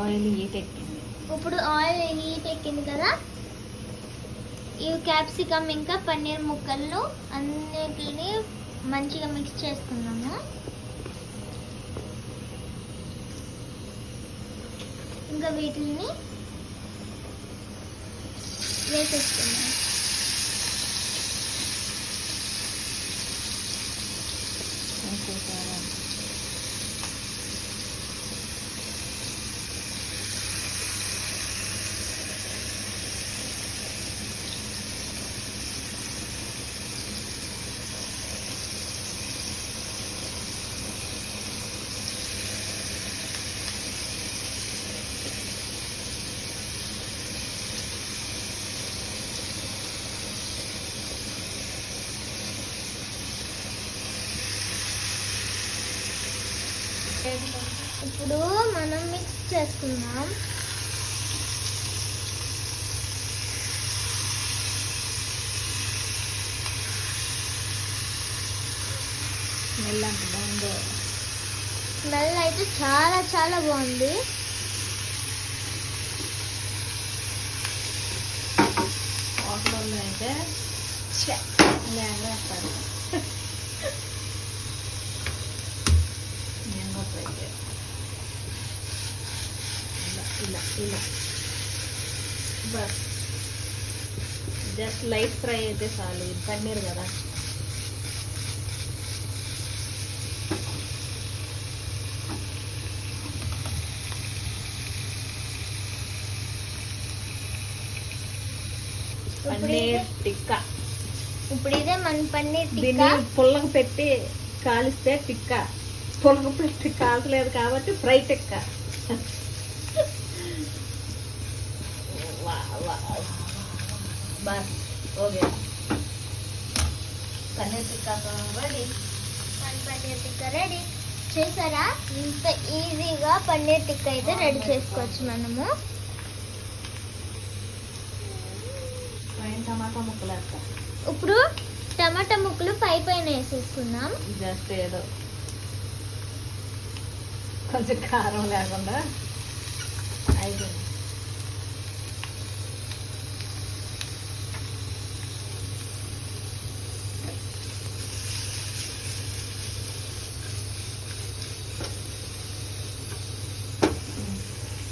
Oil heat ఎక్కింది. ఇప్పుడు oil heat ఎక్కింది కదా, ఈ క్యాప్సికమ్ ఇంకా పన్నీర్ ముక్కలు అన్నిటిని మంచిగా మిక్స్ చేసుకున్నాము. ఇంకా వీటిని వేసేసుకున్నాము. ఇప్పుడు మనం మిక్స్ చేసుకుందాం. స్మెల్ అయితే చాలా చాలా బాగుంది. హోటల్లో అయితే లేస్తారు. ఇలా బస్ జస్ట్ లైట్ ఫ్రై అయితే చాలు. ఇది పన్నీర్ కదా. పన్నీర్ టిక్కా. ఇప్పుడు ఇదే మన పన్నీర్ టిక్కా. దీన్ని పుల్లగా పెట్టి కాలిస్తే టిక్కా, పుల్లగా పెట్టి కాల్చలేదు కాబట్టి fry tikka. Bus okay, paneer tikka ready. Paneer tikka ready. చేసారా, ఇంత ఈజీగా పన్నీర్ టిక్కా అయితే రెడీ చేసుకోవచ్చు మనము. టమాటా ముక్కలు వేస్తా. ఇప్పుడు టమాటా ముక్కలు పైన వేసేసుకుందాం. జస్ట్ ఏదో కొంచెం కారం లేకుండా అయిపోయింది.